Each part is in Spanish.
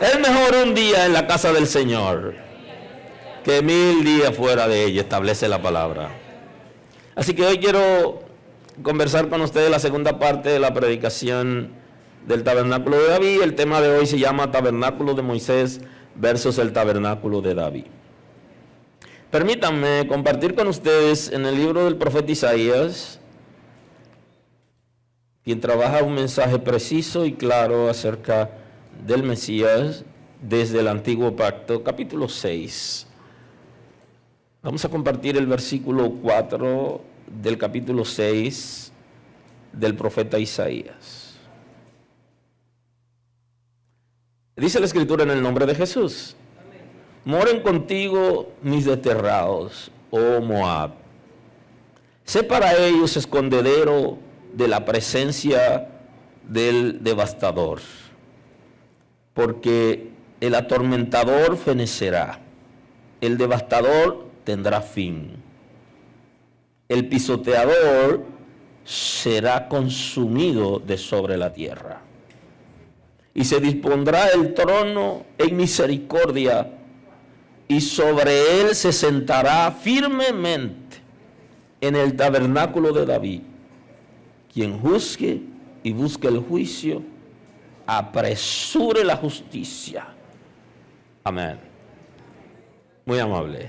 Es mejor un día en la casa del Señor que 1000 días fuera de ella, establece la palabra. Así que hoy quiero conversar con ustedes la segunda parte de la predicación del tabernáculo de David. El tema de hoy se llama Tabernáculo de Moisés versus el tabernáculo de David. Permítanme compartir con ustedes en el libro del profeta Isaías, quien trabaja un mensaje preciso y claro acerca del Mesías desde el Antiguo Pacto, capítulo 6. Vamos a compartir el versículo 4 del capítulo 6 del profeta Isaías. Dice la Escritura en el nombre de Jesús: moren contigo mis desterrados, oh Moab. Sé para ellos escondedero de la presencia del devastador, porque el atormentador fenecerá, el devastador tendrá fin, el pisoteador será consumido de sobre la tierra, y se dispondrá el trono en misericordia, y sobre él se sentará firmemente en el tabernáculo de David. Quien juzgue y busque el juicio, apresure la justicia. Amén. Muy amable.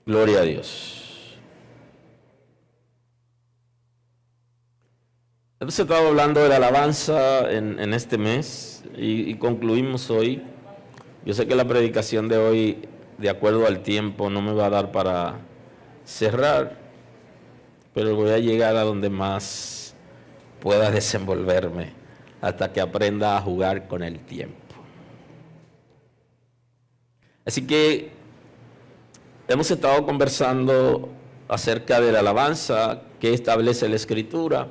Gloria a Dios. Hemos estado hablando de la alabanza en este mes y concluimos hoy. Yo sé que la predicación de hoy, de acuerdo al tiempo, no me va a dar para cerrar, pero voy a llegar a donde más pueda desenvolverme hasta que aprenda a jugar con el tiempo. Así que hemos estado conversando acerca de la alabanza, qué establece la Escritura,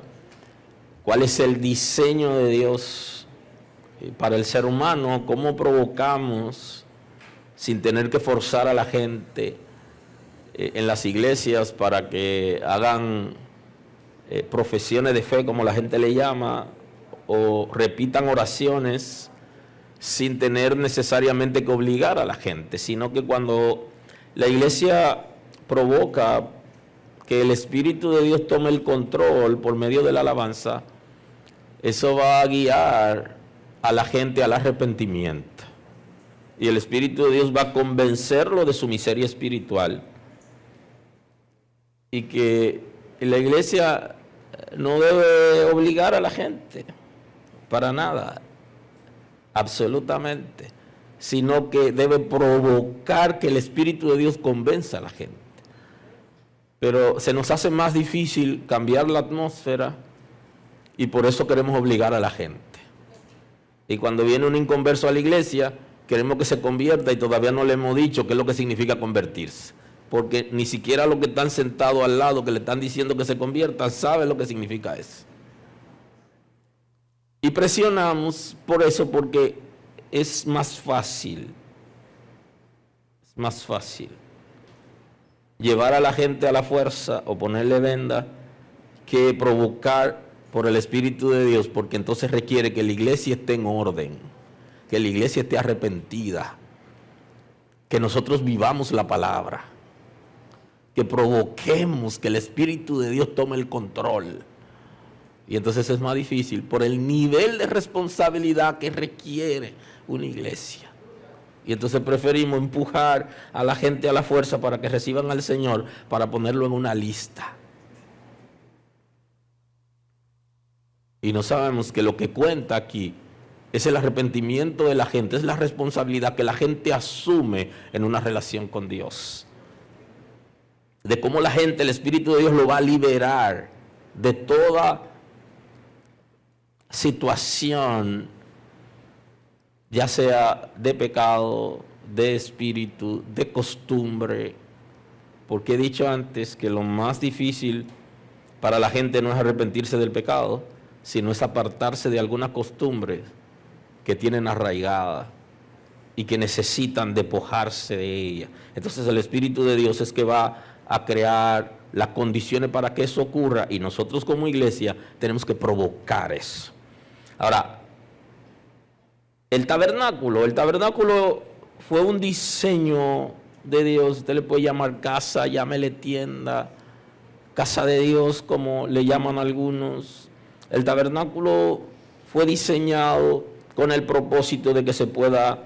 cuál es el diseño de Dios para el ser humano, cómo provocamos sin tener que forzar a la gente en las iglesias para que hagan profesiones de fe, como la gente le llama, o repitan oraciones sin tener necesariamente que obligar a la gente, sino que cuando la iglesia provoca que el Espíritu de Dios tome el control por medio de la alabanza, eso va a guiar a la gente al arrepentimiento. Y el Espíritu de Dios va a convencerlo de su miseria espiritual. Y que la iglesia no debe obligar a la gente, para nada, absolutamente, sino que debe provocar que el Espíritu de Dios convenza a la gente. Pero se nos hace más difícil cambiar la atmósfera y por eso queremos obligar a la gente. Y cuando viene un inconverso a la iglesia, queremos que se convierta y todavía no le hemos dicho qué es lo que significa convertirse. Porque ni siquiera los que están sentados al lado, que le están diciendo que se convierta, saben lo que significa eso. Y presionamos por eso, porque es más fácil llevar a la gente a la fuerza o ponerle venda que provocar por el Espíritu de Dios, porque entonces requiere que la iglesia esté en orden, que la iglesia esté arrepentida, que nosotros vivamos la palabra, que provoquemos que el Espíritu de Dios tome el control. Y entonces es más difícil por el nivel de responsabilidad que requiere una iglesia. Y entonces preferimos empujar a la gente a la fuerza para que reciban al Señor, para ponerlo en una lista. Y no sabemos que lo que cuenta aquí es el arrepentimiento de la gente, es la responsabilidad que la gente asume en una relación con Dios. De cómo la gente, el Espíritu de Dios lo va a liberar de toda situación, ya sea de pecado, de espíritu, de costumbre. Porque he dicho antes que lo más difícil para la gente no es arrepentirse del pecado, sino es apartarse de alguna costumbre que tienen arraigada y que necesitan despojarse de ella. Entonces el Espíritu de Dios es que va a crear las condiciones para que eso ocurra, y nosotros como iglesia tenemos que provocar eso. Ahora, el tabernáculo fue un diseño de Dios. Usted le puede llamar casa, llámele tienda, casa de Dios, como le llaman algunos. El tabernáculo fue diseñado con el propósito de que se pueda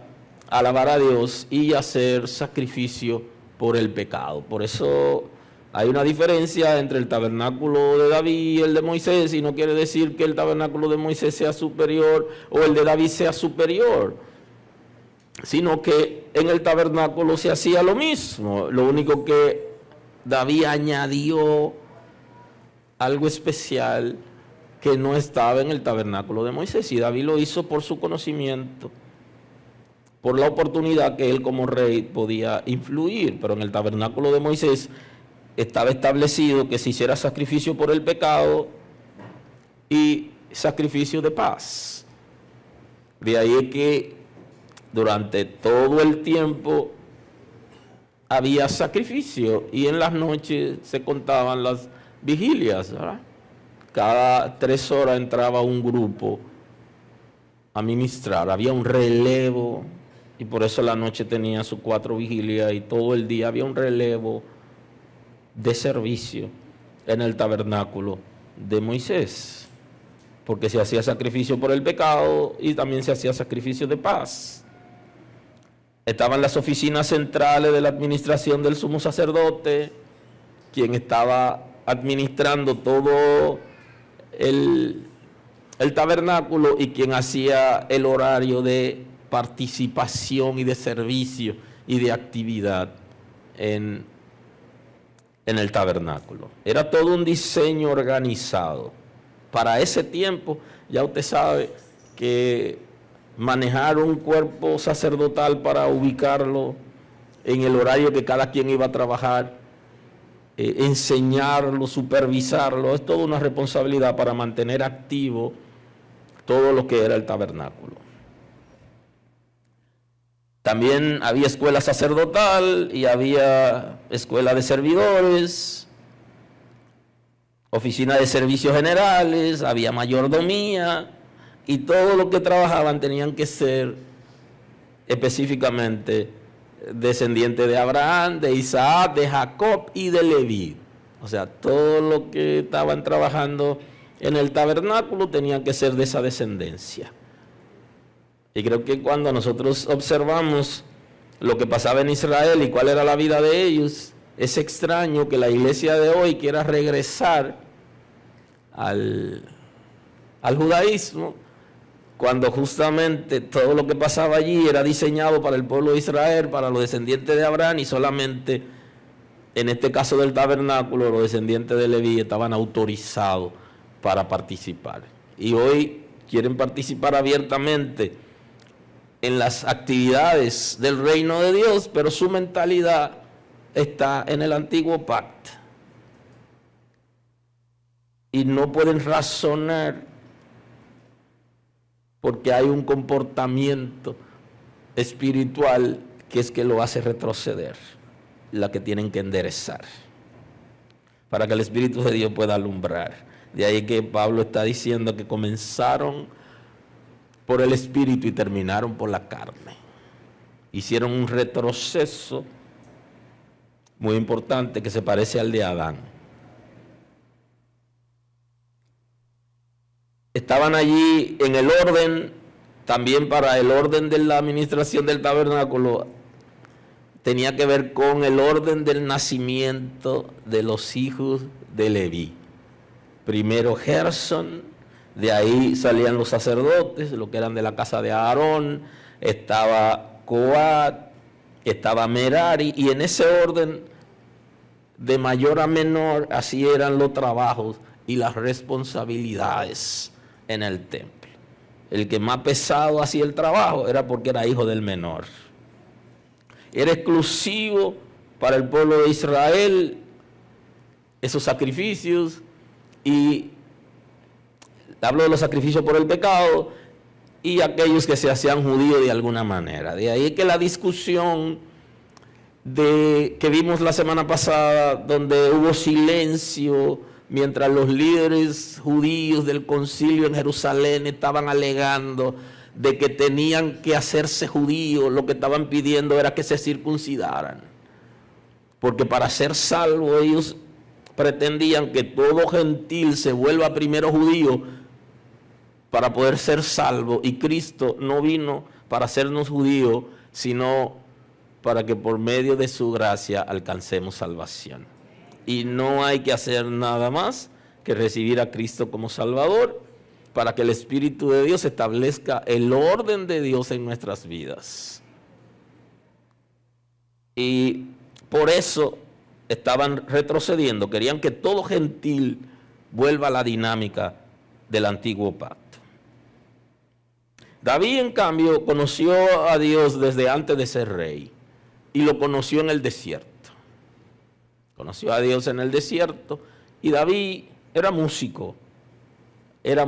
alabar a Dios y hacer sacrificio por el pecado. Por eso hay una diferencia entre el tabernáculo de David y el de Moisés, y no quiere decir que el tabernáculo de Moisés sea superior o el de David sea superior, sino que en el tabernáculo se hacía lo mismo. Lo único que David añadió algo especial que no estaba en el tabernáculo de Moisés, y David lo hizo por su conocimiento, por la oportunidad que él como rey podía influir. Pero en el tabernáculo de Moisés estaba establecido que se hiciera sacrificio por el pecado y sacrificio de paz. De ahí que durante todo el tiempo había sacrificio, y en las noches se contaban las vigilias, ¿verdad? Cada 3 horas entraba un grupo a ministrar, había un relevo, y por eso la noche tenía sus 4 vigilias, y todo el día había un relevo de servicio en el tabernáculo de Moisés, porque se hacía sacrificio por el pecado y también se hacía sacrificio de paz. Estaban las oficinas centrales de la administración del sumo sacerdote, quien estaba administrando todo el tabernáculo y quien hacía el horario de participación y de servicio y de actividad en el tabernáculo. Era todo un diseño organizado. Para ese tiempo, ya usted sabe que manejar un cuerpo sacerdotal para ubicarlo en el horario que cada quien iba a trabajar, enseñarlo, supervisarlo, es toda una responsabilidad para mantener activo todo lo que era el tabernáculo. También había escuela sacerdotal y había escuela de servidores, oficina de servicios generales, había mayordomía, y todo lo que trabajaban tenían que ser específicamente descendientes de Abraham, de Isaac, de Jacob y de Leví. O sea, todo lo que estaban trabajando en el tabernáculo tenían que ser de esa descendencia. Y creo que cuando nosotros observamos lo que pasaba en Israel y cuál era la vida de ellos, es extraño que la iglesia de hoy quiera regresar al judaísmo, cuando justamente todo lo que pasaba allí era diseñado para el pueblo de Israel, para los descendientes de Abraham, y solamente en este caso del tabernáculo los descendientes de Leví estaban autorizados para participar. Y hoy quieren participar abiertamente en las actividades del reino de Dios, pero su mentalidad está en el antiguo pacto. Y no pueden razonar porque hay un comportamiento espiritual que es que lo hace retroceder, la que tienen que enderezar, para que el Espíritu de Dios pueda alumbrar. De ahí que Pablo está diciendo que comenzaron por el Espíritu y terminaron por la carne. Hicieron un retroceso muy importante que se parece al de Adán. Estaban allí en el orden, también para el orden de la administración del tabernáculo, tenía que ver con el orden del nacimiento de los hijos de Leví. Primero Gersón, de ahí salían los sacerdotes, los que eran de la casa de Aarón, estaba Coat, estaba Merari, y en ese orden, de mayor a menor, así eran los trabajos y las responsabilidades en el templo. El que más pesado hacía el trabajo era porque era hijo del menor. Era exclusivo para el pueblo de Israel esos sacrificios, y hablo de los sacrificios por el pecado y aquellos que se hacían judíos de alguna manera. De ahí que la discusión que vimos la semana pasada, donde hubo silencio mientras los líderes judíos del concilio en Jerusalén estaban alegando de que tenían que hacerse judíos, lo que estaban pidiendo era que se circuncidaran, porque para ser salvos ellos pretendían que todo gentil se vuelva primero judío para poder ser salvo, y Cristo no vino para hacernos judíos, sino para que por medio de su gracia alcancemos salvación. Y no hay que hacer nada más que recibir a Cristo como Salvador para que el Espíritu de Dios establezca el orden de Dios en nuestras vidas. Y por eso estaban retrocediendo, querían que todo gentil vuelva a la dinámica del antiguo pacto. David, en cambio, conoció a Dios desde antes de ser rey y lo conoció en el desierto. Conoció a Dios en el desierto y David era músico, era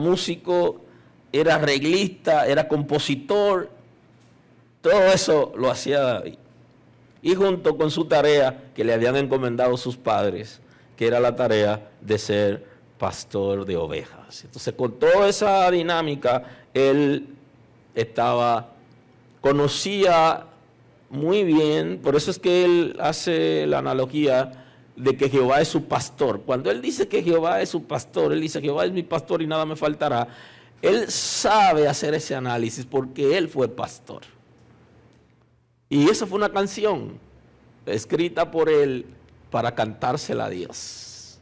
arreglista, era compositor, todo eso lo hacía David. Y junto con su tarea que le habían encomendado sus padres, que era la tarea de ser pastor de ovejas. Entonces, con toda esa dinámica, él conocía muy bien, por eso es que él hace la analogía de que Jehová es su pastor. Cuando él dice que Jehová es su pastor, él dice: Jehová es mi pastor y nada me faltará. Él sabe hacer ese análisis porque él fue pastor. Y esa fue una canción escrita por él para cantársela a Dios.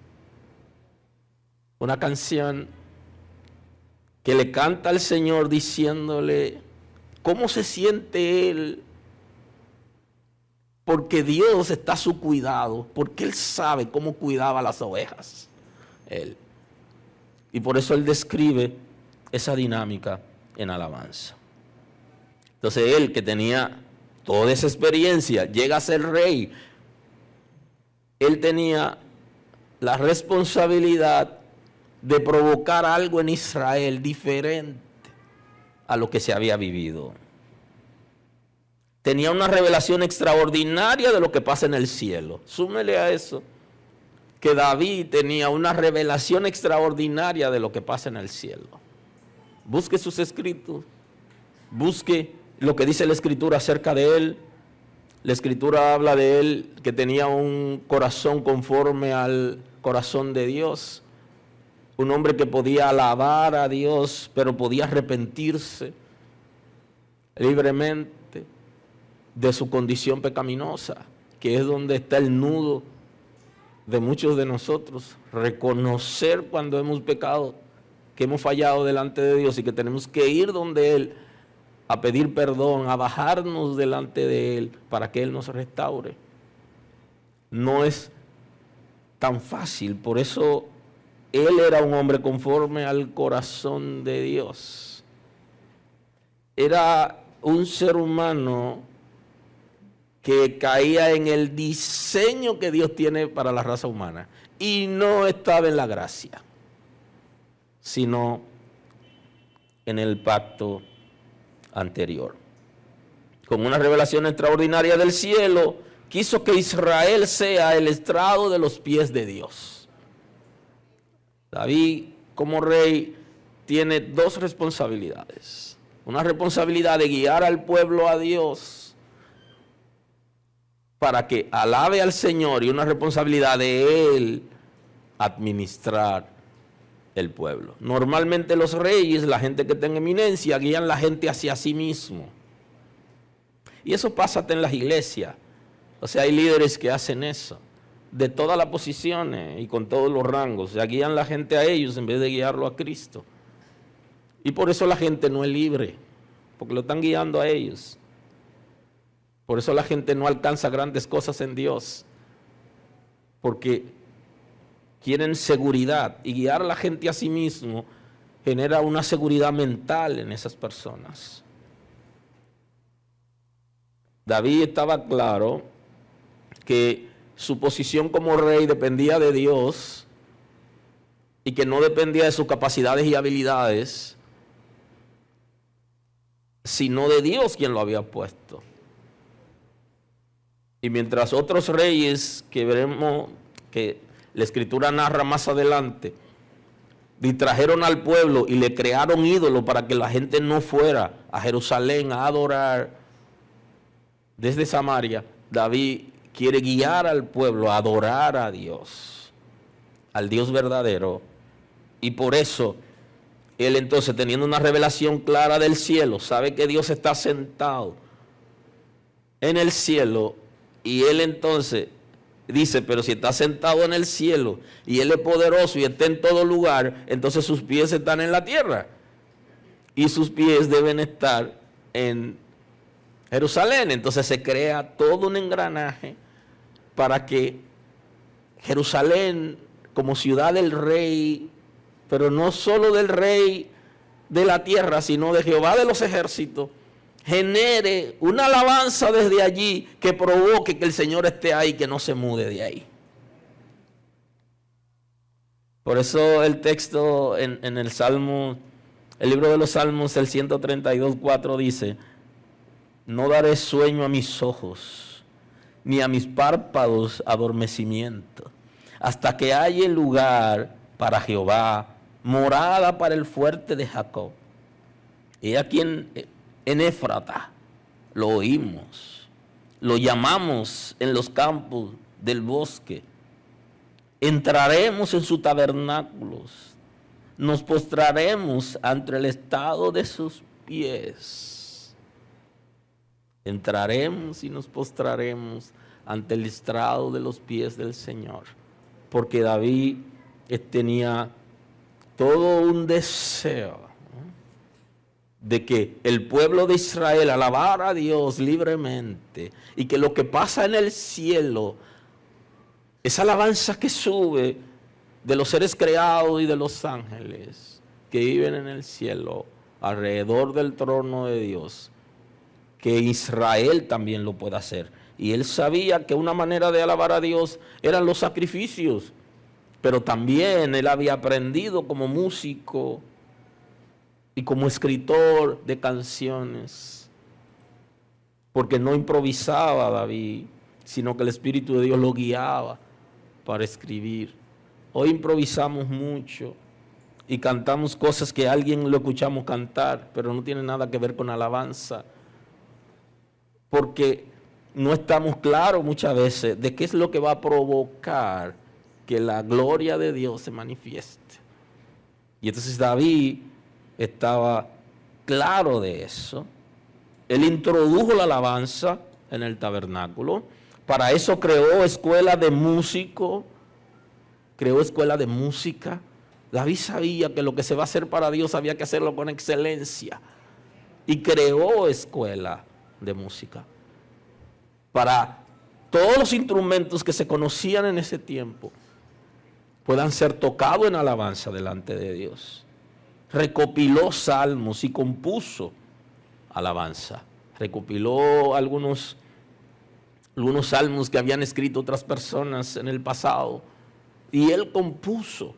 Una canción que le canta al Señor diciéndole cómo se siente él, porque Dios está a su cuidado, porque él sabe cómo cuidaba las ovejas. Y por eso él describe esa dinámica en alabanza. Entonces él, que tenía toda esa experiencia, llega a ser rey. Él tenía la responsabilidad de provocar algo en Israel diferente a lo que se había vivido. Tenía una revelación extraordinaria de lo que pasa en el cielo. Súmele a eso que David tenía una revelación extraordinaria de lo que pasa en el cielo. Busque sus escritos, busque lo que dice la Escritura acerca de él. La Escritura habla de él que tenía un corazón conforme al corazón de Dios. Un hombre que podía alabar a Dios, pero podía arrepentirse libremente de su condición pecaminosa, que es donde está el nudo de muchos de nosotros. Reconocer cuando hemos pecado, que hemos fallado delante de Dios y que tenemos que ir donde Él a pedir perdón, a bajarnos delante de Él para que Él nos restaure. No es tan fácil, por eso Él era un hombre conforme al corazón de Dios. Era un ser humano que caía en el diseño que Dios tiene para la raza humana y no estaba en la gracia, sino en el pacto anterior. Con una revelación extraordinaria del cielo, quiso que Israel sea el estrado de los pies de Dios. David, como rey, tiene dos responsabilidades. Una responsabilidad de guiar al pueblo a Dios para que alabe al Señor, y una responsabilidad de él administrar el pueblo. Normalmente los reyes, la gente que está en eminencia, guían la gente hacia sí mismo. Y eso pasa hasta en las iglesias. O sea, hay líderes que hacen eso, de todas las posiciones y con todos los rangos. O sea, guían la gente a ellos en vez de guiarlo a Cristo. Y por eso la gente no es libre, porque lo están guiando a ellos. Por eso la gente no alcanza grandes cosas en Dios, porque quieren seguridad, y guiar a la gente a sí mismo genera una seguridad mental en esas personas. David estaba claro que su posición como rey dependía de Dios y que no dependía de sus capacidades y habilidades, sino de Dios quien lo había puesto. Y mientras otros reyes que veremos, que la Escritura narra más adelante, distrajeron al pueblo y le crearon ídolos para que la gente no fuera a Jerusalén a adorar desde Samaria, David quiere guiar al pueblo a adorar a Dios, al Dios verdadero. Y por eso, él entonces, teniendo una revelación clara del cielo, sabe que Dios está sentado en el cielo, y él entonces dice, pero si está sentado en el cielo y Él es poderoso y está en todo lugar, entonces sus pies están en la tierra y sus pies deben estar en Jerusalén. Entonces se crea todo un engranaje para que Jerusalén, como ciudad del rey, pero no solo del rey de la tierra, sino de Jehová de los ejércitos, genere una alabanza desde allí que provoque que el Señor esté ahí, que no se mude de ahí. Por eso el texto en el Salmo, el libro de los Salmos, el 132:4 dice: no daré sueño a mis ojos, ni a mis párpados adormecimiento, hasta que haya lugar para Jehová, morada para el fuerte de Jacob. Y aquí en Éfrata lo oímos, lo llamamos en los campos del bosque. Entraremos en sus tabernáculos, nos postraremos ante el estrado de sus pies. Entraremos y nos postraremos ante el estrado de los pies del Señor, porque David tenía todo un deseo de que el pueblo de Israel alabara a Dios libremente, y que lo que pasa en el cielo, esa alabanza que sube de los seres creados y de los ángeles que viven en el cielo alrededor del trono de Dios, que Israel también lo pueda hacer. Y él sabía que una manera de alabar a Dios eran los sacrificios, pero también él había aprendido como músico y como escritor de canciones, porque no improvisaba David, sino que el Espíritu de Dios lo guiaba para escribir. Hoy improvisamos mucho y cantamos cosas que a alguien lo escuchamos cantar, pero no tiene nada que ver con alabanza, porque no estamos claros muchas veces de qué es lo que va a provocar que la gloria de Dios se manifieste. Y entonces David estaba claro de eso. Él introdujo la alabanza en el tabernáculo. Para eso creó escuela de músicos, creó escuela de música. David sabía que lo que se va a hacer para Dios había que hacerlo con excelencia, y creó escuela de música para todos los instrumentos que se conocían en ese tiempo puedan ser tocados en alabanza delante de Dios. Recopiló salmos y compuso alabanza. Recopiló algunos salmos que habían escrito otras personas en el pasado, y él compuso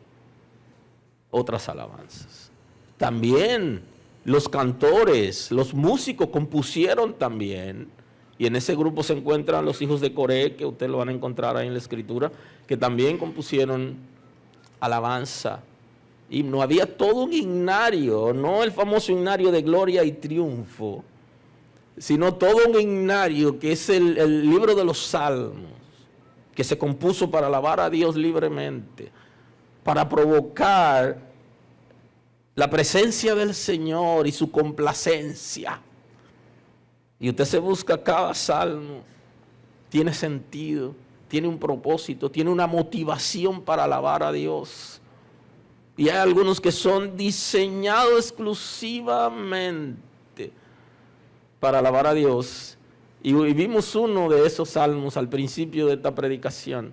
otras alabanzas. También los cantores, los músicos compusieron también, y en ese grupo se encuentran los hijos de Coré, que ustedes lo van a encontrar ahí en la Escritura, que también compusieron alabanza. Y no había todo un himnario, no el famoso himnario de gloria y triunfo, sino todo un himnario que es el libro de los Salmos, que se compuso para alabar a Dios libremente, para provocar la presencia del Señor y su complacencia. Y usted se busca cada salmo, tiene sentido, tiene un propósito, tiene una motivación para alabar a Dios. Y hay algunos que son diseñados exclusivamente para alabar a Dios. Y vimos uno de esos salmos al principio de esta predicación,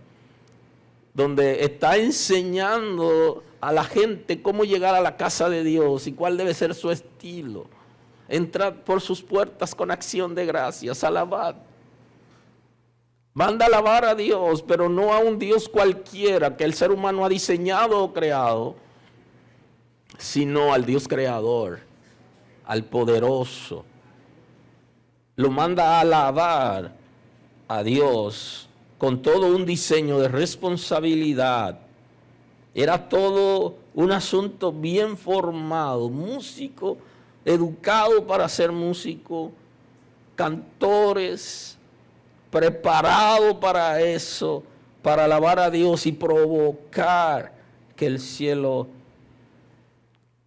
donde está enseñando a la gente cómo llegar a la casa de Dios y cuál debe ser su estilo. Entrad por sus puertas con acción de gracias, alabad. Manda a alabar a Dios, pero no a un Dios cualquiera que el ser humano ha diseñado o creado, sino al Dios creador, al poderoso. Lo manda a alabar a Dios con todo un diseño de responsabilidad. Era todo un asunto bien formado, músico, educado para ser músico, cantores, preparado para eso, para alabar a Dios y provocar que el cielo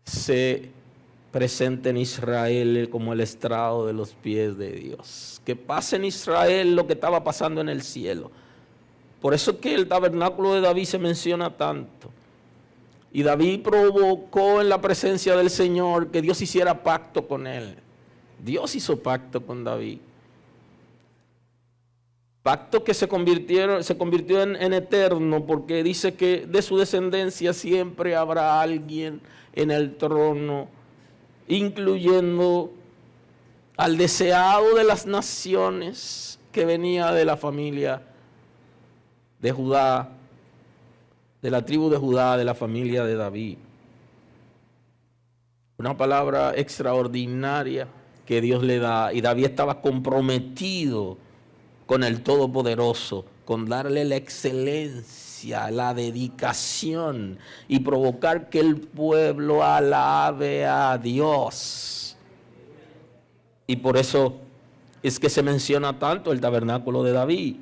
se presente en Israel como el estrado de los pies de Dios. Que pase en Israel lo que estaba pasando en el cielo. Por eso es que el tabernáculo de David se menciona tanto. Y David provocó en la presencia del Señor que Dios hiciera pacto con él. Dios hizo pacto con David. Pacto que se convirtió en eterno, porque dice que de su descendencia siempre habrá alguien en el trono, incluyendo al deseado de las naciones que venía de la familia de Judá, de la tribu de Judá, de la familia de David. Una palabra extraordinaria que Dios le da, y David estaba comprometido con el Todopoderoso, con darle la excelencia, la dedicación y provocar que el pueblo alabe a Dios. Y por eso es que se menciona tanto el tabernáculo de David.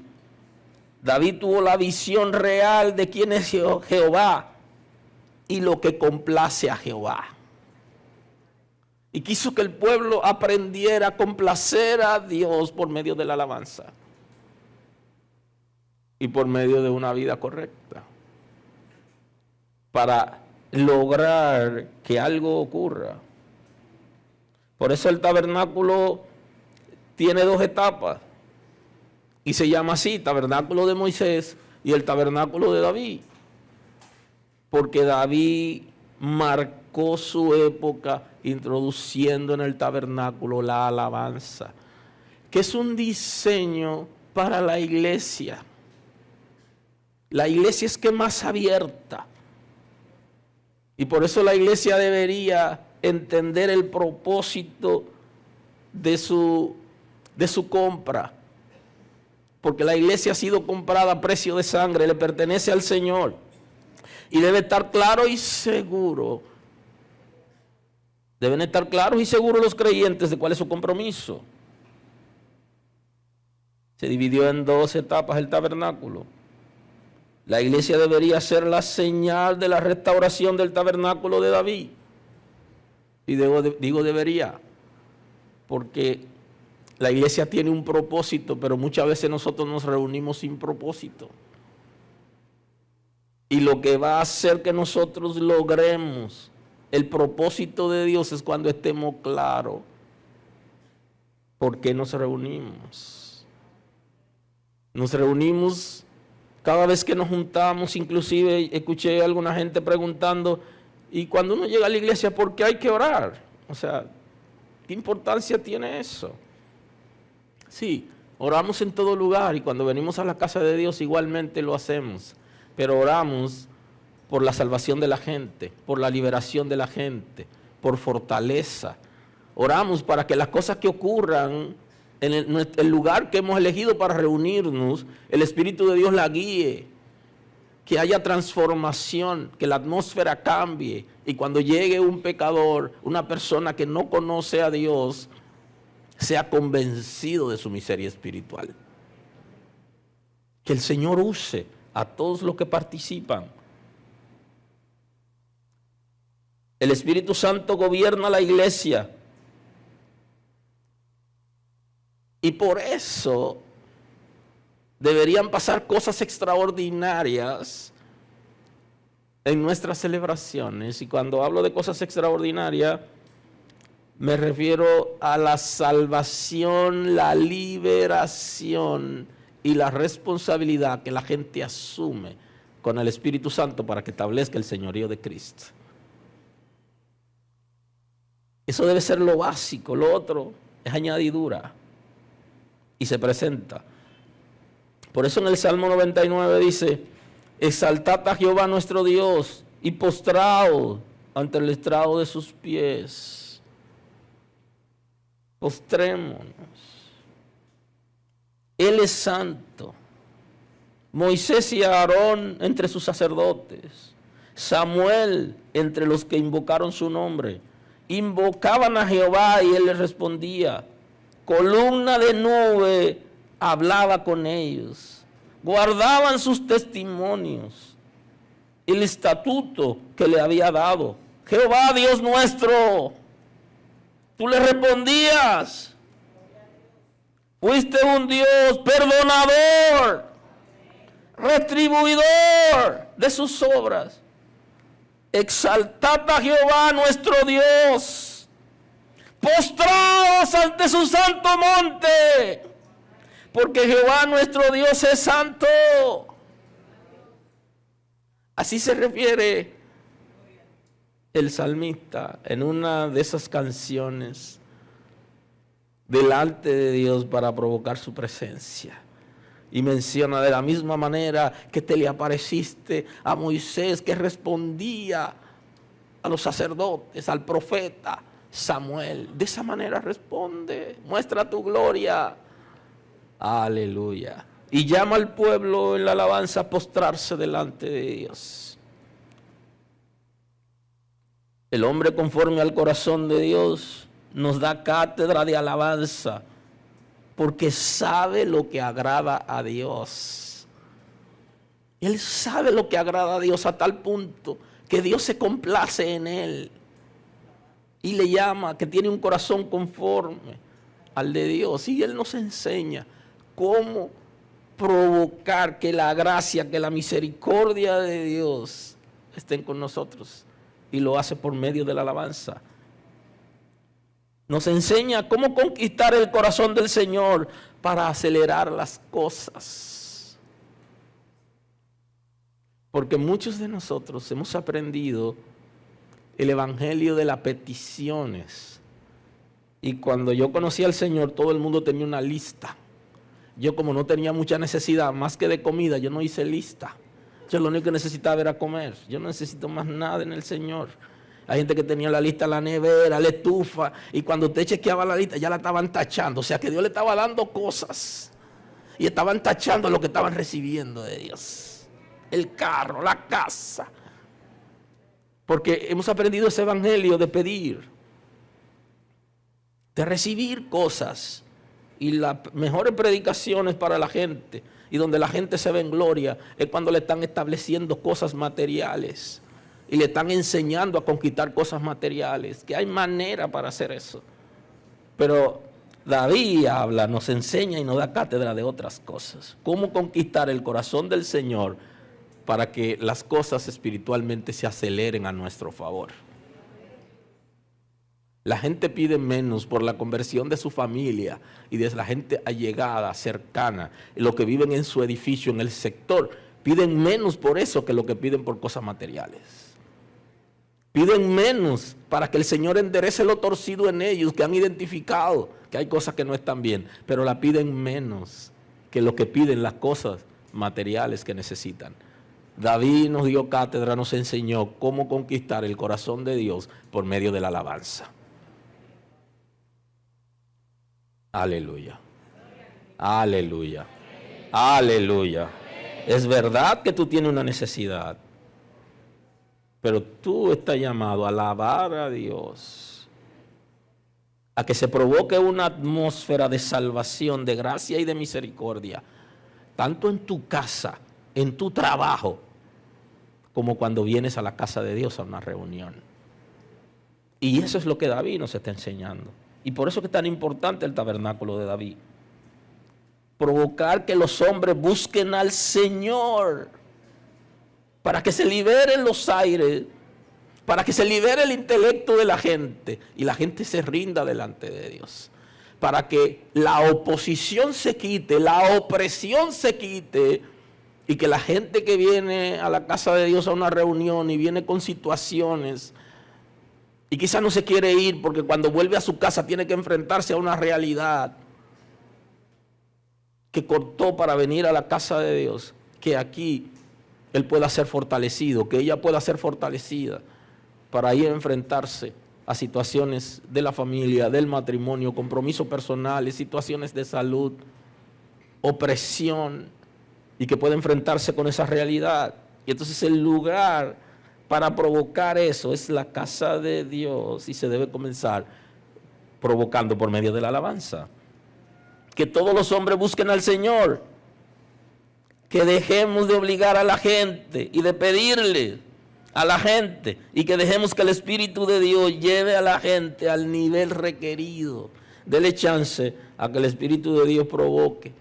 David tuvo la visión real de quién es Jehová y lo que complace a Jehová. Y quiso que el pueblo aprendiera a complacer a Dios por medio de la alabanza y por medio de una vida correcta, para lograr que algo ocurra. Por eso el tabernáculo tiene dos etapas y se llama así: tabernáculo de Moisés y el tabernáculo de David, porque David marcó su época introduciendo en el tabernáculo la alabanza, que es un diseño para la iglesia. La iglesia es que más abierta, y por eso la iglesia debería entender el propósito de su compra, porque la iglesia ha sido comprada a precio de sangre, le pertenece al Señor, y debe estar claro y seguro. Deben estar claros y seguros los creyentes de cuál es su compromiso. Se dividió en dos etapas el tabernáculo. La iglesia debería ser la señal de la restauración del tabernáculo de David. Y digo debería, porque la iglesia tiene un propósito, pero muchas veces nosotros nos reunimos sin propósito. Y lo que va a hacer que nosotros logremos el propósito de Dios es cuando estemos claros por qué nos reunimos. Nos reunimos cada vez que nos juntamos. Inclusive escuché a alguna gente preguntando, y cuando uno llega a la iglesia, ¿por qué hay que orar? O sea, ¿qué importancia tiene eso? Sí, oramos en todo lugar, y cuando venimos a la casa de Dios igualmente lo hacemos, pero oramos por la salvación de la gente, por la liberación de la gente, por fortaleza. Oramos para que las cosas que ocurran en el lugar que hemos elegido para reunirnos, el Espíritu de Dios la guíe, que haya transformación, que la atmósfera cambie, y cuando llegue un pecador, una persona que no conoce a Dios, sea convencido de su miseria espiritual. Que el Señor use a todos los que participan. El Espíritu Santo gobierna la iglesia. Y por eso deberían pasar cosas extraordinarias en nuestras celebraciones. Y cuando hablo de cosas extraordinarias, me refiero a la salvación, la liberación y la responsabilidad que la gente asume con el Espíritu Santo para que establezca el señorío de Cristo. Eso debe ser lo básico. Lo otro es añadidura y se presenta. Por eso en el Salmo 99 dice: exaltad a Jehová nuestro Dios y postraos ante el estrado de sus pies. Postrémonos. Él es santo. Moisés y Aarón entre sus sacerdotes. Samuel entre los que invocaron su nombre. Invocaban a Jehová y Él les respondía. Columna de nube hablaba con ellos. Guardaban sus testimonios, el estatuto que le había dado. Jehová Dios nuestro, tú le respondías. Fuiste un Dios perdonador, retribuidor de sus obras. Exaltad a Jehová nuestro Dios, postrados ante su santo monte, porque Jehová nuestro Dios es santo. Así se refiere el salmista en una de esas canciones delante de Dios para provocar su presencia. Y menciona de la misma manera que te le apareciste a Moisés, que respondía a los sacerdotes, al profeta Samuel. De esa manera responde, muestra tu gloria. Aleluya. Y llama al pueblo en la alabanza a postrarse delante de Dios. El hombre conforme al corazón de Dios nos da cátedra de alabanza, porque sabe lo que agrada a Dios. Él sabe lo que agrada a Dios a tal punto que Dios se complace en él y le llama, que tiene un corazón conforme al de Dios. Y Él nos enseña cómo provocar que la gracia, que la misericordia de Dios estén con nosotros. Y lo hace por medio de la alabanza. Nos enseña cómo conquistar el corazón del Señor para acelerar las cosas. Porque muchos de nosotros hemos aprendido el evangelio de las peticiones. Y cuando yo conocí al Señor, todo el mundo tenía una lista. Yo, como no tenía mucha necesidad más que de comida, yo no hice lista. Yo lo único que necesitaba era comer. Yo no necesito más nada en el Señor. Hay gente que tenía la lista en la nevera, la estufa, y cuando usted chequeaba la lista ya la estaban tachando. O sea que Dios le estaba dando cosas y estaban tachando lo que estaban recibiendo de Dios. El carro, la casa. Porque hemos aprendido ese evangelio de pedir, de recibir cosas. Y las mejores predicaciones para la gente y donde la gente se ve en gloria es cuando le están estableciendo cosas materiales y le están enseñando a conquistar cosas materiales, que hay manera para hacer eso. Pero David habla, nos enseña y nos da cátedra de otras cosas. Cómo conquistar el corazón del Señor para que las cosas espiritualmente se aceleren a nuestro favor. La gente pide menos por la conversión de su familia y de la gente allegada, cercana, los que viven en su edificio, en el sector. Piden menos por eso que lo que piden por cosas materiales. Piden menos para que el Señor enderece lo torcido en ellos, que han identificado que hay cosas que no están bien, pero la piden menos que lo que piden las cosas materiales que necesitan. David nos dio cátedra, nos enseñó cómo conquistar el corazón de Dios por medio de la alabanza. Aleluya, aleluya, aleluya. Es verdad que tú tienes una necesidad, pero tú estás llamado a alabar a Dios, a que se provoque una atmósfera de salvación, de gracia y de misericordia, tanto en tu casa, en tu trabajo, como cuando vienes a la casa de Dios a una reunión. Y eso es lo que David nos está enseñando. Y por eso es que es tan importante el tabernáculo de David. Provocar que los hombres busquen al Señor para que se liberen los aires, para que se libere el intelecto de la gente y la gente se rinda delante de Dios. Para que la oposición se quite, la opresión se quite y que la gente que viene a la casa de Dios a una reunión y viene con situaciones y quizás no se quiere ir porque cuando vuelve a su casa tiene que enfrentarse a una realidad que cortó para venir a la casa de Dios, que aquí él pueda ser fortalecido, que ella pueda ser fortalecida para ir a enfrentarse a situaciones de la familia, del matrimonio, compromisos personales, situaciones de salud. opresión y que puede enfrentarse con esa realidad. Y entonces el lugar para provocar eso es la casa de Dios y se debe comenzar provocando por medio de la alabanza. Que todos los hombres busquen al Señor, que dejemos de obligar a la gente y de pedirle a la gente y que dejemos que el Espíritu de Dios lleve a la gente al nivel requerido. Dele chance a que el Espíritu de Dios provoque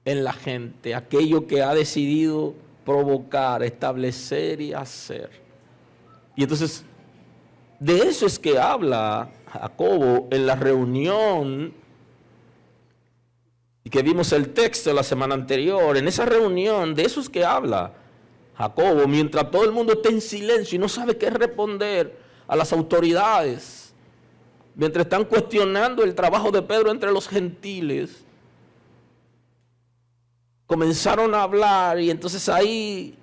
en la gente aquello que ha decidido provocar, establecer y hacer. Y entonces, de eso es que habla Jacobo en la reunión y que vimos el texto la semana anterior. En esa reunión, de eso es que habla Jacobo, mientras todo el mundo está en silencio y no sabe qué responder a las autoridades, mientras están cuestionando el trabajo de Pedro entre los gentiles, comenzaron a hablar y entonces ahí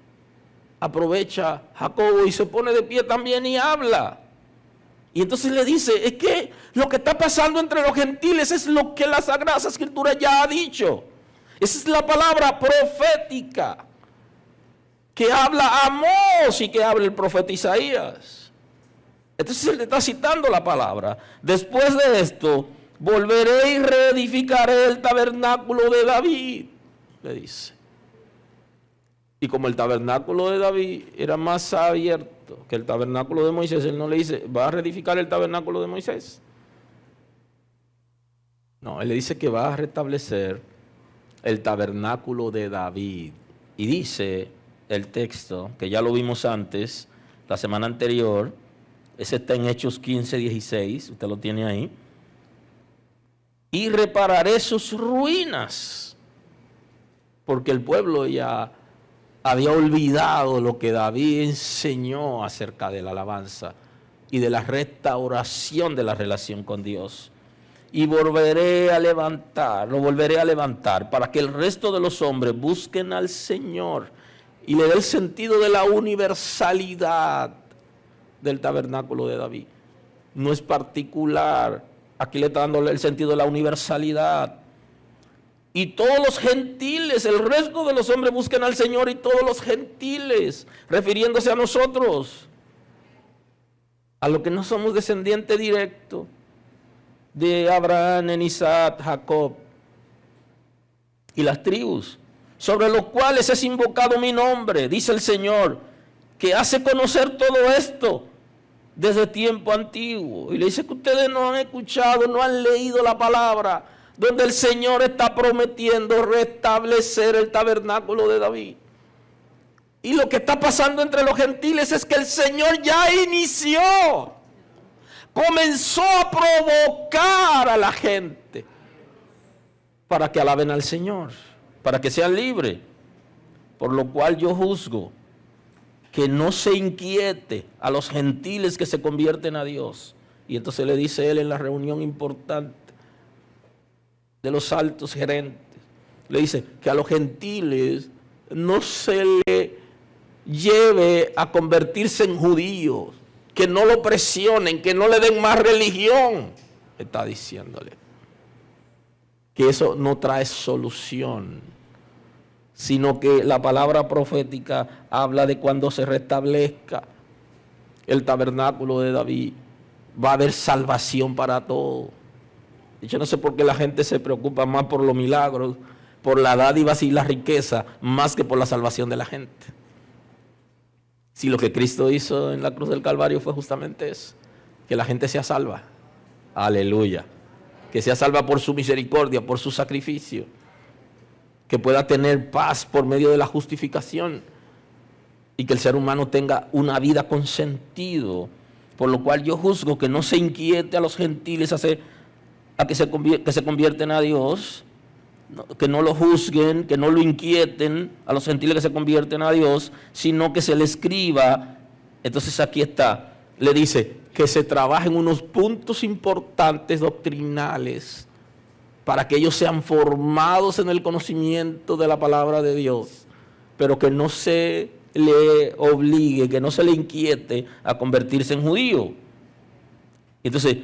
aprovecha Jacobo y se pone de pie también y habla. Y entonces le dice, es que lo que está pasando entre los gentiles es lo que la Sagrada Escritura ya ha dicho. Esa es la palabra profética que habla Amós y que habla el profeta Isaías. Entonces él le está citando la palabra. Después de esto, volveré y reedificaré el tabernáculo de David, le dice. Y como el tabernáculo de David era más abierto que el tabernáculo de Moisés, él no le dice, ¿va a reedificar el tabernáculo de Moisés? No, él le dice que va a restablecer el tabernáculo de David. Y dice el texto, que ya lo vimos antes, la semana anterior, ese está en Hechos 15, 16, usted lo tiene ahí. Y repararé sus ruinas, porque el pueblo ya había olvidado lo que David enseñó acerca de la alabanza y de la restauración de la relación con Dios. Y lo volveré a levantar para que el resto de los hombres busquen al Señor y le dé el sentido de la universalidad del tabernáculo de David. No es particular, aquí le está dando el sentido de la universalidad. Y todos los gentiles, el resto de los hombres busquen al Señor y todos los gentiles, refiriéndose a nosotros, a los que no somos descendiente directo de Abraham, en Isaac, Jacob y las tribus, sobre los cuales es invocado mi nombre, dice el Señor, que hace conocer todo esto desde tiempo antiguo. Y le dice que ustedes no han escuchado, no han leído la palabra, donde el Señor está prometiendo restablecer el tabernáculo de David. Y lo que está pasando entre los gentiles es que el Señor ya inició, comenzó a provocar a la gente para que alaben al Señor, para que sean libres. Por lo cual yo juzgo que no se inquiete a los gentiles que se convierten a Dios. Y entonces le dice él en la reunión importante de los altos gerentes, le dice que a los gentiles no se le lleve a convertirse en judíos, que no lo presionen, que no le den más religión. Está diciéndole que eso no trae solución, sino que la palabra profética habla de cuando se restablezca el tabernáculo de David, va a haber salvación para todos. Yo no sé por qué la gente se preocupa más por los milagros, por la dádiva y la riqueza, más que por la salvación de la gente. Si lo que Cristo hizo en la cruz del Calvario fue justamente eso, que la gente sea salva. Aleluya. Que sea salva por su misericordia, por su sacrificio. Que pueda tener paz por medio de la justificación. Y que el ser humano tenga una vida con sentido. Por lo cual yo juzgo que no se inquiete a los gentiles que se convierten a Dios, que no lo juzguen, que no lo inquieten a los gentiles que se convierten a Dios, sino que se le escriba. Entonces aquí está, le dice que se trabajen unos puntos importantes doctrinales para que ellos sean formados en el conocimiento de la palabra de Dios, pero que no se le obligue, que no se le inquiete a convertirse en judío. Entonces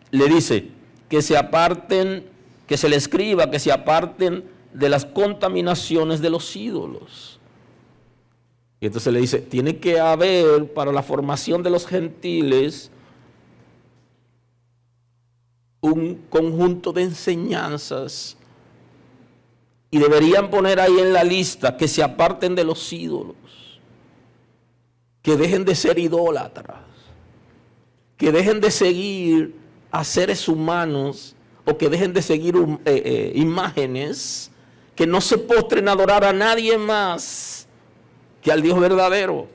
le dice que se aparten, que se le escriba, que se aparten de las contaminaciones de los ídolos. Y entonces le dice, tiene que haber para la formación de los gentiles un conjunto de enseñanzas, y deberían poner ahí en la lista que se aparten de los ídolos, que dejen de ser idólatras, que dejen de seguir a seres humanos o que dejen de seguir imágenes, que no se postren a adorar a nadie más que al Dios verdadero.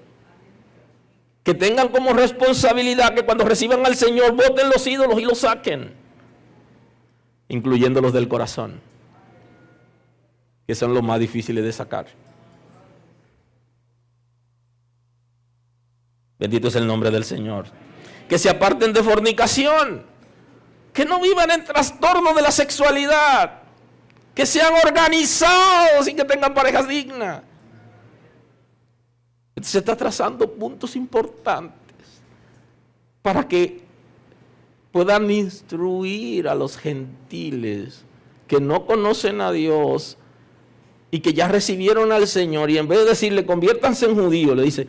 Que tengan como responsabilidad que cuando reciban al Señor boten los ídolos y los saquen, incluyendo los del corazón, que son los más difíciles de sacar. Bendito es el nombre del Señor. Que se aparten de fornicación, que no vivan en trastorno de la sexualidad, que sean organizados y que tengan parejas dignas. Se está trazando puntos importantes para que puedan instruir a los gentiles que no conocen a Dios y que ya recibieron al Señor, y en vez de decirle conviértanse en judíos, le dice,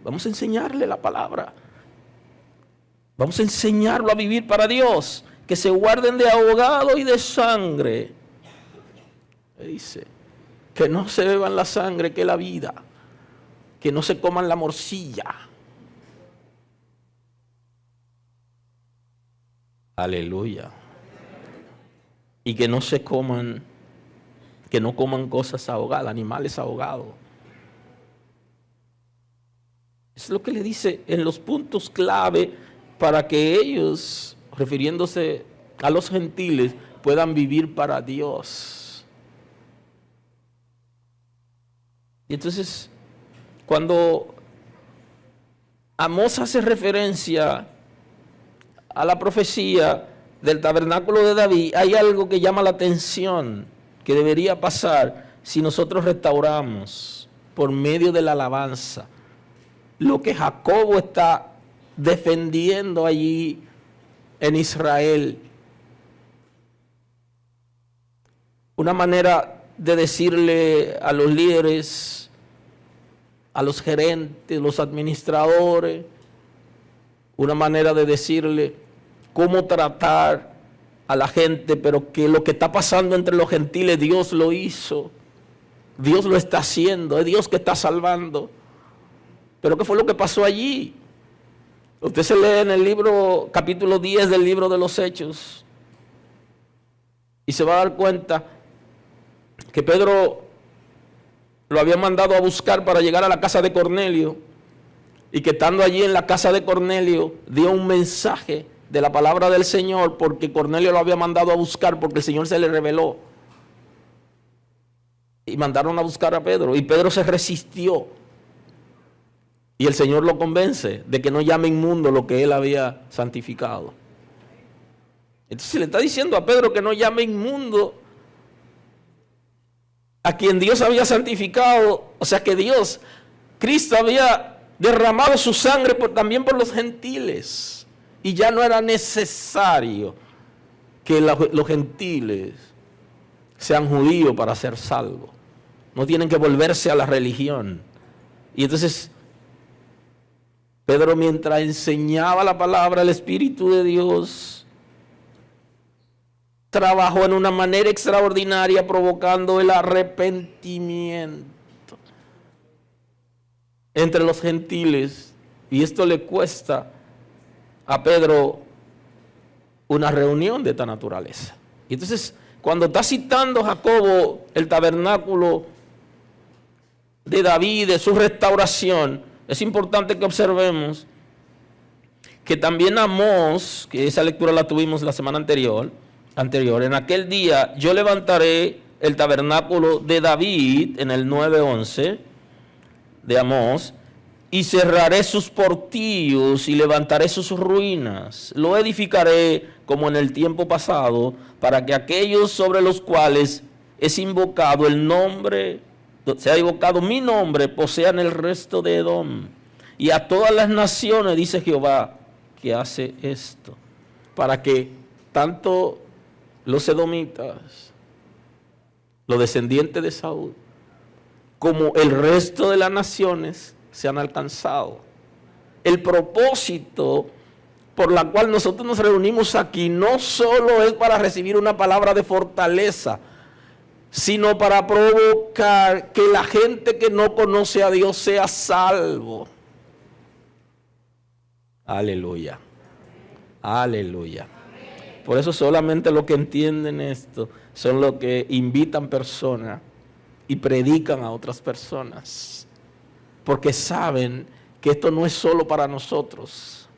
vamos a enseñarle la palabra, vamos a enseñarlo a vivir para Dios, que se guarden de ahogado y de sangre. Le dice, que no se beban la sangre que es la vida, que no se coman la morcilla. Aleluya. Y que no se coman, que no coman cosas ahogadas, animales ahogados. Es lo que le dice en los puntos clave para que ellos, refiriéndose a los gentiles, puedan vivir para Dios. Y entonces, cuando Amós hace referencia a la profecía del tabernáculo de David, hay algo que llama la atención, que debería pasar si nosotros restauramos por medio de la alabanza lo que Jacobo está defendiendo allí en Israel. Una manera de decirle a los líderes, a los gerentes, los administradores, una manera de decirle cómo tratar a la gente, pero que lo que está pasando entre los gentiles, Dios lo hizo, Dios lo está haciendo, es Dios que está salvando. Pero ¿qué fue lo que pasó allí? Usted se lee en el libro, capítulo 10 del libro de los Hechos, y se va a dar cuenta que Pedro lo había mandado a buscar para llegar a la casa de Cornelio, y que estando allí en la casa de Cornelio dio un mensaje de la palabra del Señor, porque Cornelio lo había mandado a buscar porque el Señor se le reveló. Y mandaron a buscar a Pedro, y Pedro se resistió. Y el Señor lo convence de que no llame inmundo lo que él había santificado. Entonces le está diciendo a Pedro que no llame inmundo a quien Dios había santificado. O sea que Dios, Cristo había derramado su sangre también por los gentiles. Y ya no era necesario que los gentiles sean judíos para ser salvos. No tienen que volverse a la religión. Y entonces Pedro, mientras enseñaba la palabra, el Espíritu de Dios trabajó en una manera extraordinaria, provocando el arrepentimiento entre los gentiles. Y esto le cuesta a Pedro una reunión de esta naturaleza. Y entonces, cuando está citando Jacobo el tabernáculo de David, de su restauración, es importante que observemos que también Amós, que esa lectura la tuvimos la semana anterior, en aquel día yo levantaré el tabernáculo de David, en el 9:11 de Amós, y cerraré sus portillos y levantaré sus ruinas. Lo edificaré como en el tiempo pasado, para que aquellos sobre los cuales es invocado el nombre, se ha invocado mi nombre, posean el resto de Edom. Y a todas las naciones, dice Jehová, que hace esto, para que tanto los edomitas, los descendientes de Saúl, como el resto de las naciones, se han alcanzado. El propósito por la cual nosotros nos reunimos aquí no solo es para recibir una palabra de fortaleza, sino para provocar que la gente que no conoce a Dios sea salvo. Aleluya. Aleluya. Por eso solamente los que entienden esto son los que invitan personas y predican a otras personas. Porque saben que esto no es solo para nosotros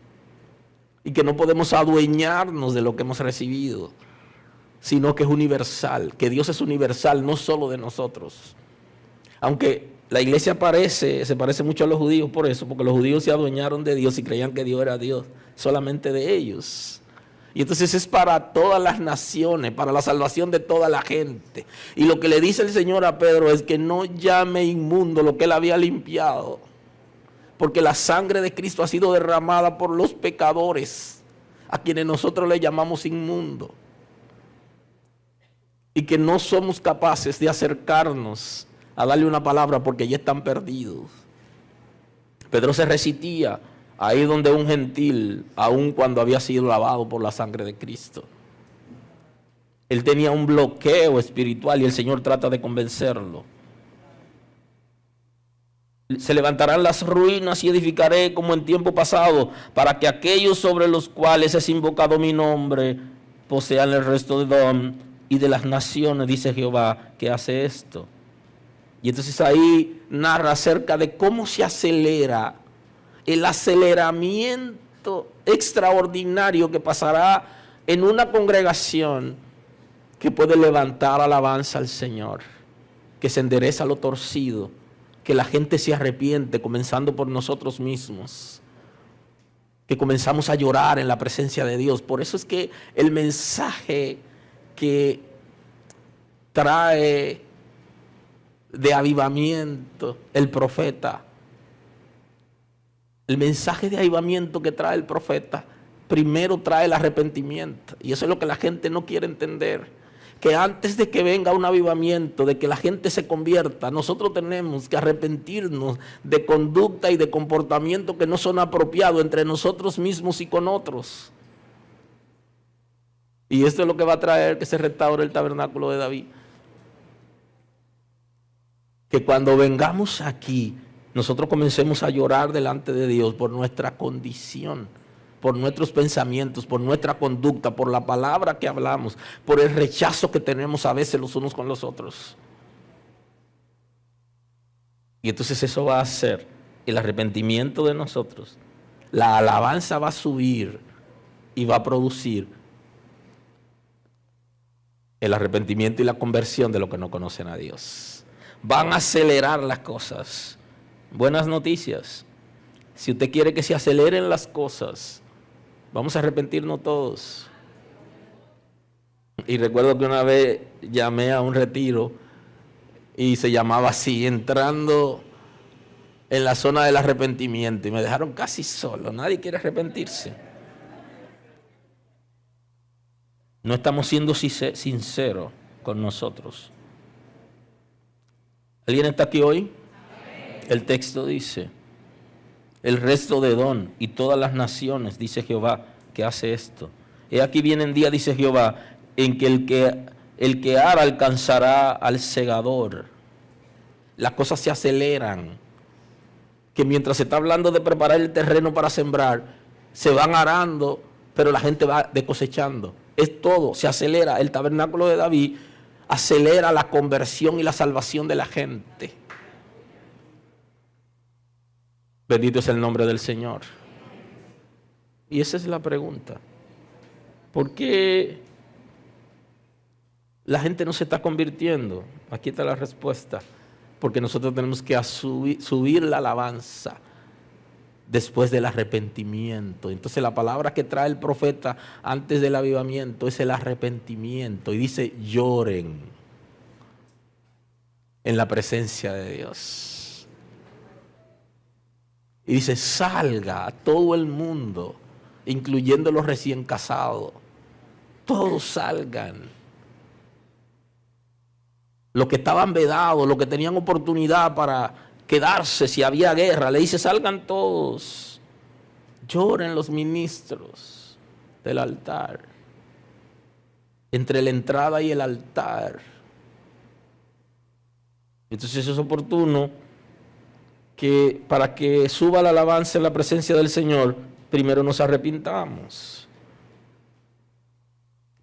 y que no podemos adueñarnos de lo que hemos recibido, sino que es universal, que Dios es universal, no solo de nosotros. Aunque la iglesia se parece mucho a los judíos por eso, porque los judíos se adueñaron de Dios y creían que Dios era Dios, solamente de ellos. Y entonces es para todas las naciones, para la salvación de toda la gente. Y lo que le dice el Señor a Pedro es que no llame inmundo lo que él había limpiado, porque la sangre de Cristo ha sido derramada por los pecadores, a quienes nosotros le llamamos inmundo, y que no somos capaces de acercarnos a darle una palabra porque ya están perdidos. Pedro se resistía ahí donde un gentil, aun cuando había sido lavado por la sangre de Cristo. Él tenía un bloqueo espiritual y el Señor trata de convencerlo. Se levantarán las ruinas y edificaré como en tiempo pasado, para que aquellos sobre los cuales es invocado mi nombre posean el resto de Edom y de las naciones, dice Jehová, que hace esto. Y entonces ahí narra acerca de cómo se acelera el aceleramiento extraordinario que pasará en una congregación que puede levantar alabanza al Señor, que se endereza lo torcido, que la gente se arrepiente, comenzando por nosotros mismos, que comenzamos a llorar en la presencia de Dios. Por eso es que el mensaje que trae de avivamiento el profeta, el mensaje de avivamiento que trae el profeta, primero trae el arrepentimiento. Y eso es lo que la gente no quiere entender. Que antes de que venga un avivamiento, de que la gente se convierta, nosotros tenemos que arrepentirnos de conducta y de comportamiento que no son apropiados entre nosotros mismos y con otros. Y esto es lo que va a traer que se restaure el tabernáculo de David. Que cuando vengamos aquí, nosotros comencemos a llorar delante de Dios por nuestra condición, por nuestros pensamientos, por nuestra conducta, por la palabra que hablamos, por el rechazo que tenemos a veces los unos con los otros. Y entonces eso va a hacer el arrepentimiento de nosotros. La alabanza va a subir y va a producir el arrepentimiento y la conversión de los que no conocen a Dios. Van a acelerar las cosas. Buenas noticias. Si usted quiere que se aceleren las cosas, vamos a arrepentirnos todos. Y recuerdo que una vez llamé a un retiro y se llamaba así, entrando en la zona del arrepentimiento, y me dejaron casi solo. Nadie quiere arrepentirse. No estamos siendo sinceros con nosotros. ¿Alguien está aquí hoy? El texto dice: el resto de Edom y todas las naciones, dice Jehová, que hace esto. He aquí vienen días, dice Jehová, en que el que ara alcanzará al segador. Las cosas se aceleran. Que mientras se está hablando de preparar el terreno para sembrar, se van arando, pero la gente va cosechando. Es todo, se acelera. El tabernáculo de David acelera la conversión y la salvación de la gente. Bendito es el nombre del Señor. Y esa es la pregunta. ¿Por qué la gente no se está convirtiendo? Aquí está la respuesta. Porque nosotros tenemos que subir la alabanza después del arrepentimiento. Entonces la palabra que trae el profeta antes del avivamiento es el arrepentimiento. Y dice: lloren en la presencia de Dios. Y dice: salga a todo el mundo, incluyendo los recién casados. Todos salgan. los que estaban vedados, los que tenían oportunidad para quedarse si había guerra, le dice, salgan todos, lloren los ministros del altar, entre la entrada y el altar. Entonces es oportuno que para que suba la alabanza en la presencia del Señor, primero nos arrepintamos.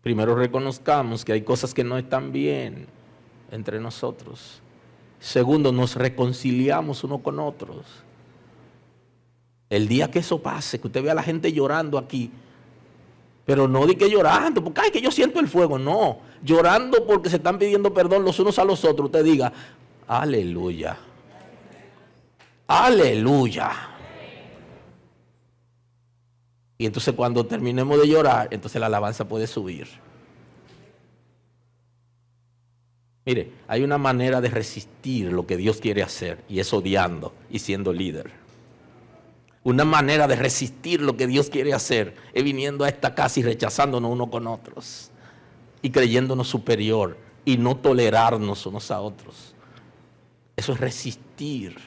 Primero reconozcamos que hay cosas que no están bien entre nosotros. Segundo, nos reconciliamos uno con otros. El día que eso pase, que usted vea a la gente llorando aquí, pero no di que llorando, porque ay, que yo siento el fuego, no, llorando porque se están pidiendo perdón los unos a los otros, usted diga, aleluya, aleluya. Y entonces cuando terminemos de llorar, entonces la alabanza puede subir. Mire, hay una manera de resistir lo que Dios quiere hacer, y es odiando y siendo líder. Una manera de resistir lo que Dios quiere hacer es viniendo a esta casa y rechazándonos unos con otros y creyéndonos superior y no tolerarnos unos a otros. Eso es resistir.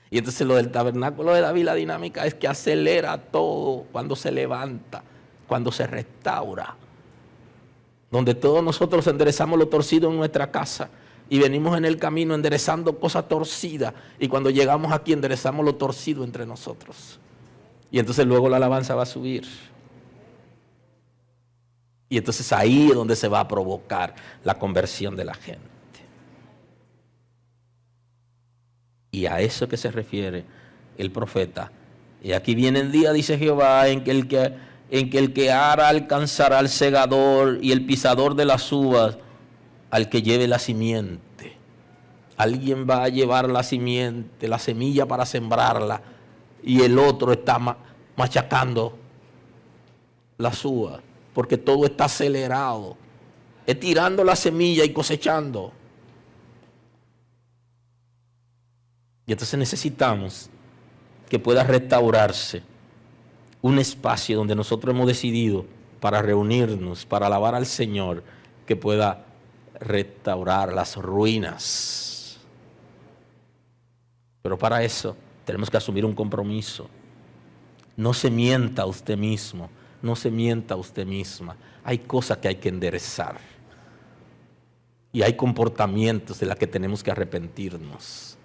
Y entonces lo del tabernáculo de David, la dinámica es que acelera todo cuando se levanta, cuando se restaura. Donde todos nosotros enderezamos lo torcido en nuestra casa y venimos en el camino enderezando cosas torcidas, y cuando llegamos aquí enderezamos lo torcido entre nosotros. Y entonces luego la alabanza va a subir. Y entonces ahí es donde se va a provocar la conversión de la gente. Y a eso que se refiere el profeta. Y aquí viene el día, dice Jehová, en que el que ara alcanzará al segador y el pisador de las uvas al que lleve la simiente. Alguien va a llevar la simiente, la semilla para sembrarla, y el otro está machacando las uvas, porque todo está acelerado. Es tirando la semilla y cosechando. Y entonces necesitamos que pueda restaurarse un espacio donde nosotros hemos decidido para reunirnos, para alabar al Señor, que pueda restaurar las ruinas. Pero para eso tenemos que asumir un compromiso. No se mienta a usted mismo, no se mienta a usted misma. Hay cosas que hay que enderezar. Y hay comportamientos de los que tenemos que arrepentirnos.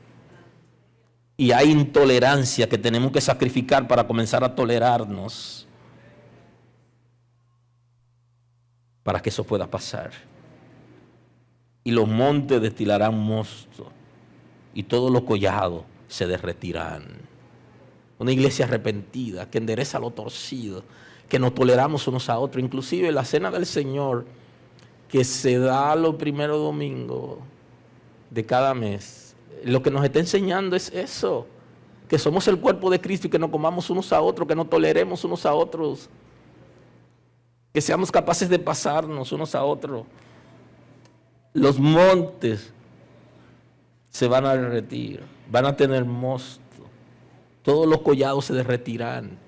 Y hay intolerancia que tenemos que sacrificar para comenzar a tolerarnos, para que eso pueda pasar. Y los montes destilarán mosto, y todos los collados se derretirán. Una iglesia arrepentida, que endereza lo torcido, que nos toleramos unos a otros. Inclusive la cena del Señor, que se da los primeros domingos de cada mes, lo que nos está enseñando es eso, que somos el cuerpo de Cristo y que nos comamos unos a otros, que nos toleremos unos a otros, que seamos capaces de pasarnos unos a otros. Los montes se van a derretir, van a tener mosto, todos los collados se derretirán,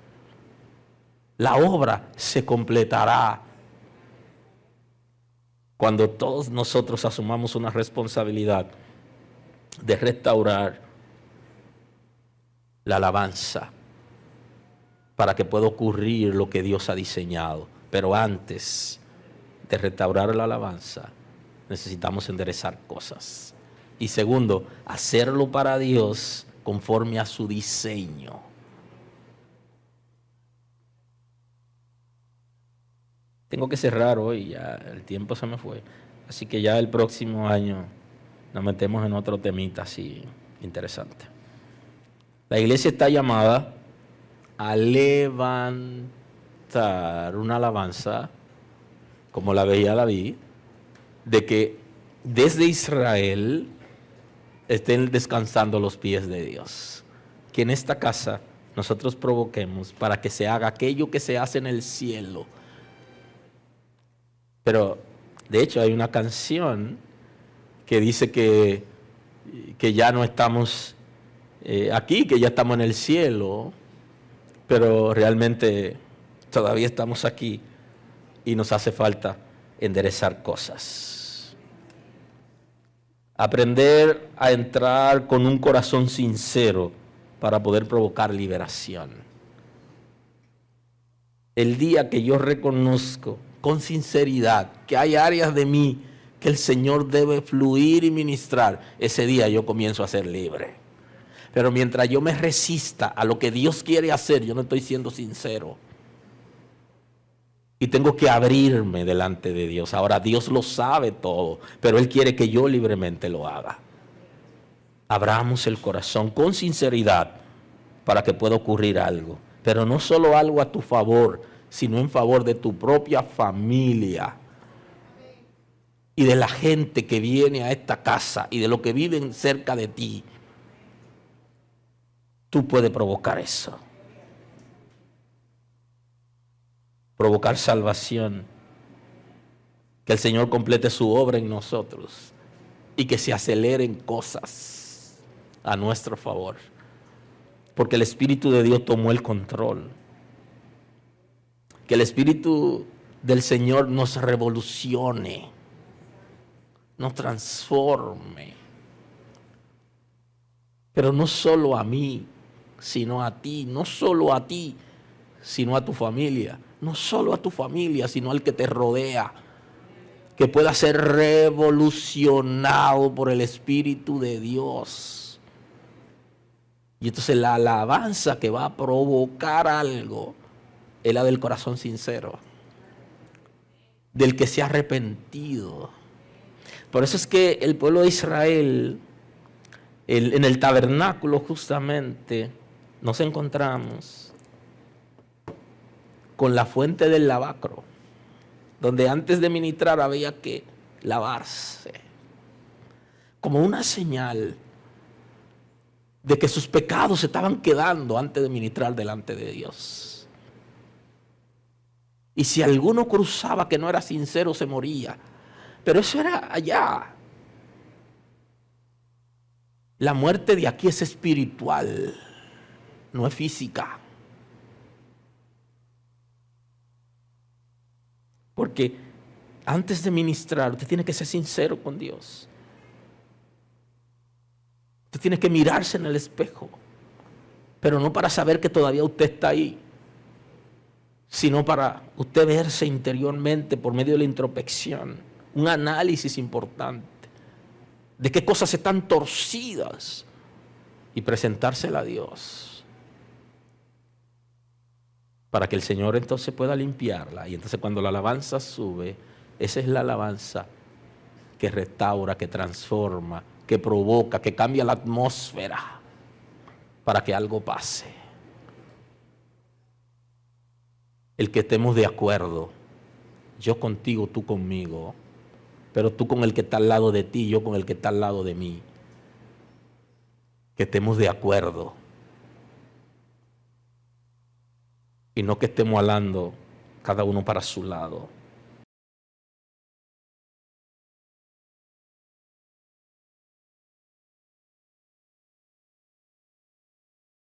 la obra se completará cuando todos nosotros asumamos una responsabilidad de restaurar la alabanza para que pueda ocurrir lo que Dios ha diseñado. Pero antes de restaurar la alabanza, necesitamos enderezar cosas. Y segundo, hacerlo para Dios conforme a su diseño. Tengo que cerrar hoy, ya el tiempo se me fue. Así que ya el próximo año nos metemos en otro temita así interesante. La iglesia está llamada a levantar una alabanza, como la veía David, de que desde Israel estén descansando los pies de Dios. Que en esta casa nosotros provoquemos para que se haga aquello que se hace en el cielo. Pero, de hecho, hay una canción que dice que ya no estamos aquí, que ya estamos en el cielo, pero realmente todavía estamos aquí y nos hace falta enderezar cosas. Aprender a entrar con un corazón sincero para poder provocar liberación. El día que yo reconozco con sinceridad que hay áreas de mí que el Señor debe fluir y ministrar, ese día yo comienzo a ser libre. Pero mientras yo me resista a lo que Dios quiere hacer, yo no estoy siendo sincero. Y tengo que abrirme delante de Dios. Ahora Dios lo sabe todo, pero Él quiere que yo libremente lo haga. Abramos el corazón con sinceridad para que pueda ocurrir algo. Pero no solo algo a tu favor, sino en favor de tu propia familia. Y de la gente que viene a esta casa y de los que viven cerca de ti. Tú puedes provocar eso. Provocar salvación. Que el Señor complete su obra en nosotros. Y que se aceleren cosas a nuestro favor. Porque el Espíritu de Dios tomó el control. Que el Espíritu del Señor nos revolucione. Nos transforme. Pero no solo a mí, sino a ti. No solo a ti, sino a tu familia. No solo a tu familia, sino al que te rodea. Que pueda ser revolucionado por el Espíritu de Dios. Y entonces la alabanza que va a provocar algo es la del corazón sincero. Del que se ha arrepentido. Por eso es que el pueblo de Israel, en el tabernáculo justamente, nos encontramos con la fuente del lavacro, donde antes de ministrar había que lavarse, como una señal de que sus pecados se estaban quedando antes de ministrar delante de Dios. Y si alguno cruzaba que no era sincero, se moría. Pero eso era allá. La muerte de aquí es espiritual, no es física. Porque antes de ministrar, usted tiene que ser sincero con Dios. Usted tiene que mirarse en el espejo, pero no para saber que todavía usted está ahí, sino para usted verse interiormente por medio de la introspección. Un análisis importante de qué cosas están torcidas y presentársela a Dios para que el Señor entonces pueda limpiarla. Y entonces cuando la alabanza sube, esa es la alabanza que restaura, que transforma, que provoca, que cambia la atmósfera para que algo pase. El que estemos de acuerdo, yo contigo, tú conmigo, pero tú con el que está al lado de ti, yo con el que está al lado de mí. Que estemos de acuerdo. Y no que estemos hablando cada uno para su lado.